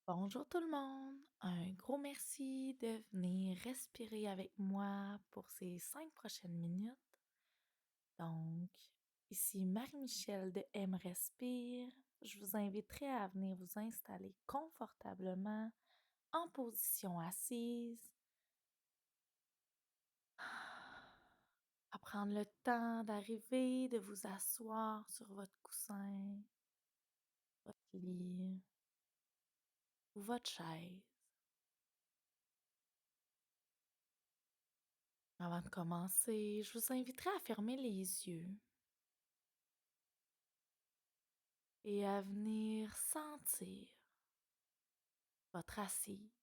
Bonjour tout le monde, un gros merci de venir respirer avec moi pour ces 5 prochaines minutes. Donc, ici Marie-Michel de M Respire. Je vous inviterai à venir vous installer confortablement en position assise, à prendre le temps d'arriver, de vous asseoir sur votre coussin, votre lit ou votre chaise. Avant de commencer, je vous inviterai à fermer les yeux et à venir sentir votre assise.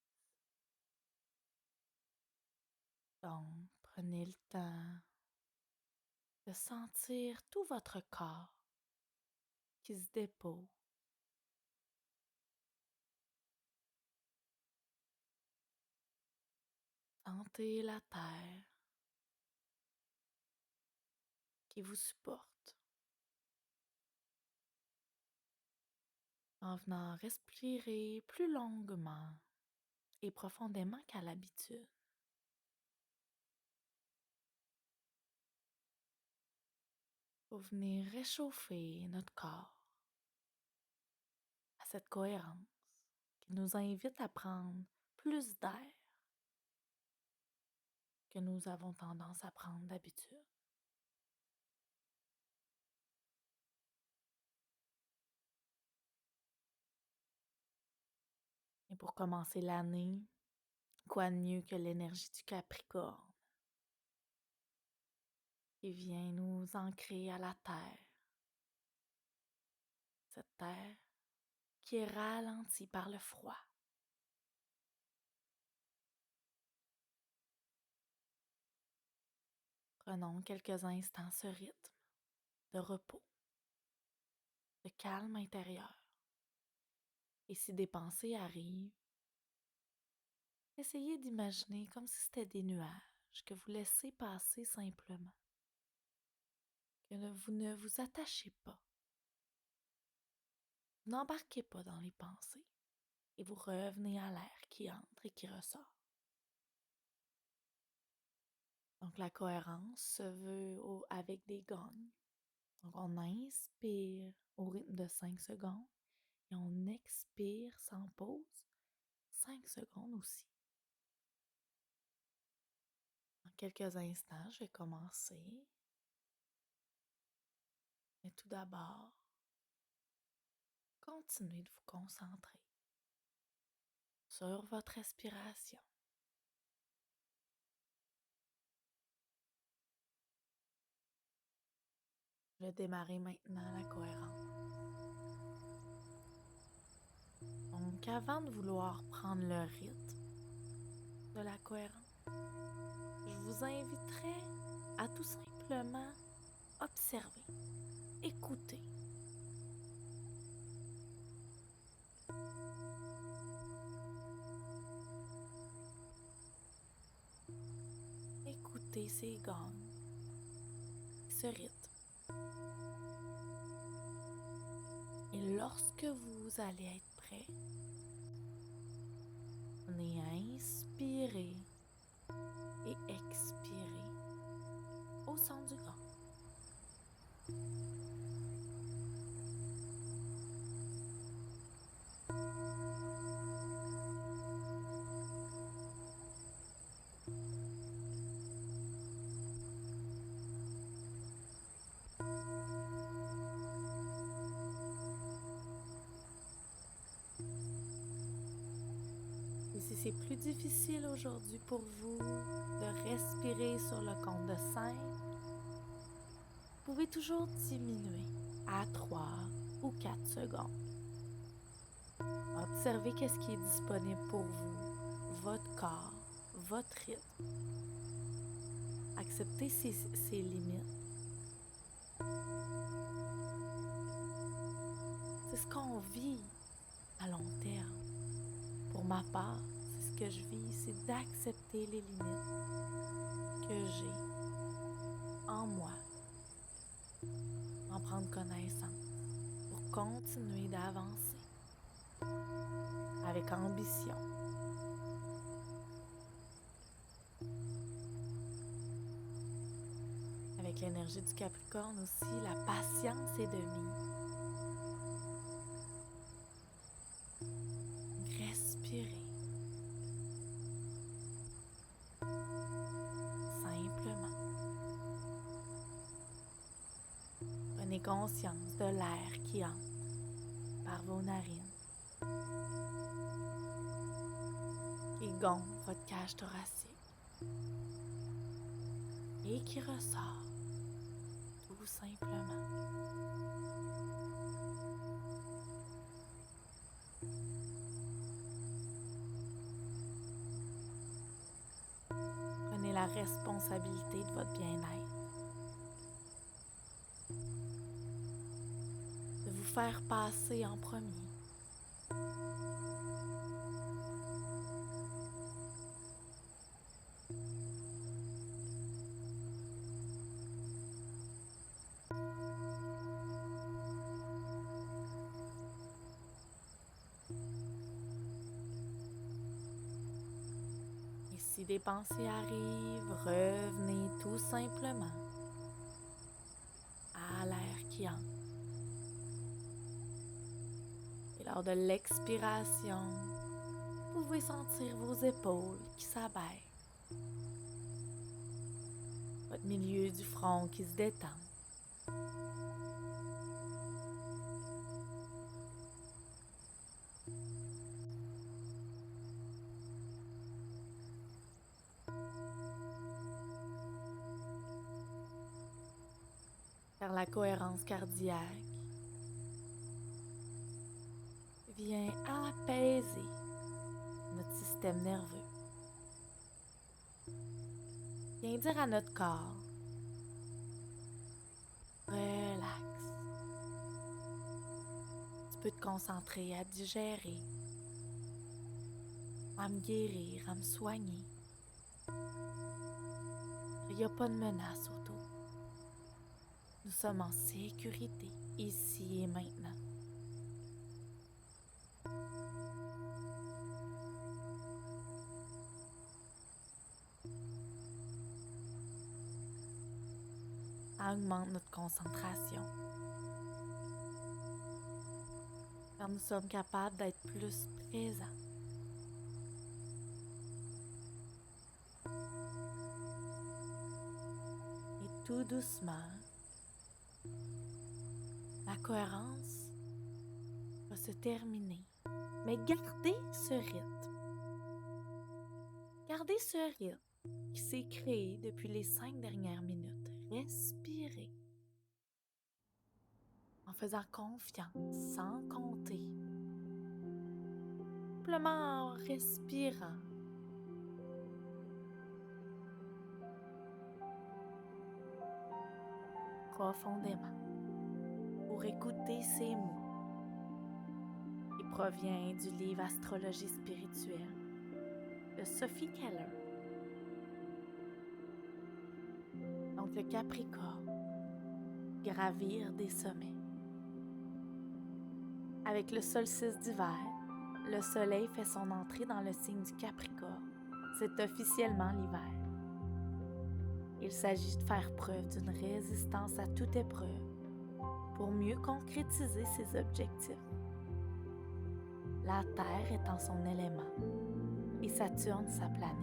Donc, prenez le temps de sentir tout votre corps qui se dépose. Sentez la terre qui vous supporte en venant respirer plus longuement et profondément qu'à l'habitude. Pour venir réchauffer notre corps à cette cohérence qui nous invite à prendre plus d'air que nous avons tendance à prendre d'habitude. Et pour commencer l'année, quoi de mieux que l'énergie du Capricorne qui vient nous ancrer à la terre, cette terre qui est ralentie par le froid. Prenons quelques instants ce rythme de repos, de calme intérieur. Et si des pensées arrivent, essayez d'imaginer comme si c'était des nuages que vous laissez passer simplement, que vous ne vous attachez pas. Vous n'embarquez pas dans les pensées et vous revenez à l'air qui entre et qui ressort. Donc la cohérence se veut avec des gongs. Donc on inspire au rythme de 5 secondes et on expire sans pause 5 secondes aussi. En quelques instants, je vais commencer. Mais tout d'abord, continuez de vous concentrer sur votre respiration. Je vais démarrer maintenant la cohérence. Donc avant de vouloir prendre le rythme de la cohérence, je vous inviterai à tout simplement observer, écouter. Écoutez ces gongs, ce rythme. Et lorsque vous allez être prêt, venez inspirer et expirer au son du gong. Et si c'est plus difficile aujourd'hui pour vous de respirer sur le compte de 5, vous pouvez toujours diminuer à 3 ou 4 secondes. Observez qu'est-ce qui est disponible pour vous, votre corps, votre rythme. Acceptez ces limites. C'est ce qu'on vit à long terme. Pour ma part, c'est ce que je vis, c'est d'accepter les limites que j'ai en moi, en prendre connaissance pour continuer d'avancer avec ambition. Avec l'énergie du Capricorne aussi, la patience est de mise. Respirez. Simplement. Prenez conscience de l'air qui entre par vos narines, qui gonfle votre cage thoracique et qui ressort tout simplement. Prenez la responsabilité de votre bien-être, de vous faire passer en premier. Et si des pensées arrivent, revenez tout simplement à l'air qui entre. Et lors de l'expiration, vous pouvez sentir vos épaules qui s'abaissent, votre milieu du front qui se détend. Car la cohérence cardiaque vient apaiser notre système nerveux. Vient dire à notre corps, relax. Tu peux te concentrer à digérer, à me guérir, à me soigner. Il n'y a pas de menace autour. Nous sommes en sécurité, ici et maintenant. Ça augmente notre concentration. Car nous sommes capables d'être plus présents. Et tout doucement, la cohérence va se terminer. Mais gardez ce rythme. Gardez ce rythme qui s'est créé depuis les 5 dernières minutes. Respirez. En faisant confiance, sans compter. Simplement en respirant. Profondément. Pour écouter ces mots qui provient du livre Astrologie spirituelle de Sophie Keller. Donc le Capricorne, gravir des sommets. Avec le solstice d'hiver, le soleil fait son entrée dans le signe du Capricorne. C'est officiellement l'hiver. Il s'agit de faire preuve d'une résistance à toute épreuve pour mieux concrétiser ses objectifs. La Terre est en son élément et Saturne sa planète.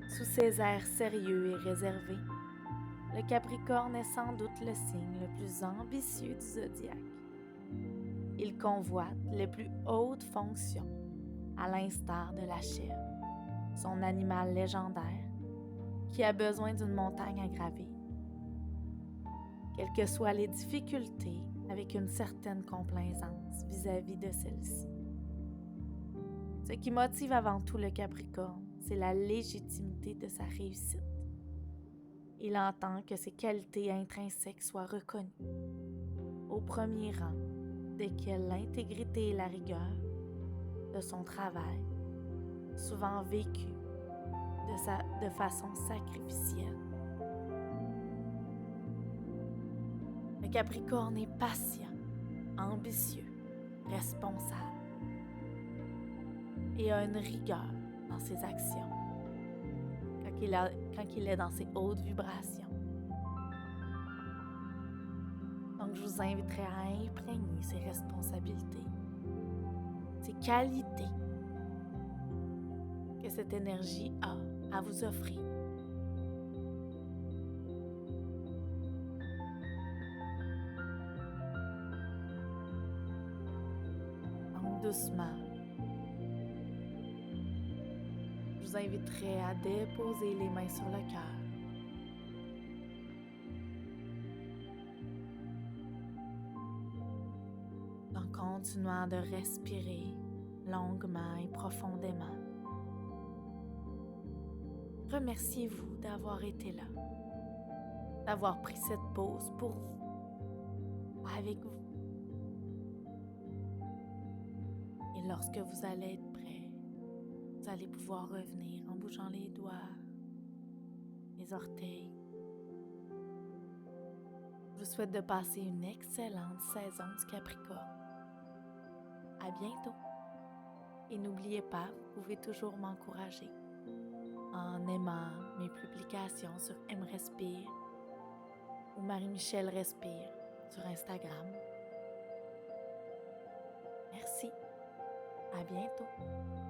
Sous ses airs sérieux et réservés, le Capricorne est sans doute le signe le plus ambitieux du zodiaque. Il convoite les plus hautes fonctions, à l'instar de la chèvre, son animal légendaire, qui a besoin d'une montagne à gravir. Quelles que soient les difficultés, avec une certaine complaisance vis-à-vis de celles-ci. Ce qui motive avant tout le Capricorne, c'est la légitimité de sa réussite. Il entend que ses qualités intrinsèques soient reconnues, au premier rang desquelles l'intégrité et la rigueur de son travail, souvent vécu de façon sacrificielle. Le Capricorne est patient, ambitieux, responsable et a une rigueur dans ses actions quand il est dans ses hautes vibrations. Donc, je vous inviterai à imprégner ses responsabilités, ses qualités que cette énergie a à vous offrir. Donc, doucement, je vous inviterai à déposer les mains sur le cœur. En continuant de respirer longuement et profondément. Remerciez-vous d'avoir été là, d'avoir pris cette pause pour vous, avec vous. Et lorsque vous allez être prêt, vous allez pouvoir revenir en bougeant les doigts, les orteils. Je vous souhaite de passer une excellente saison du Capricorne. À bientôt! Et n'oubliez pas, vous pouvez toujours m'encourager en aimant mes publications sur M Respire ou Marie-Michel Respire sur Instagram. Merci, à bientôt!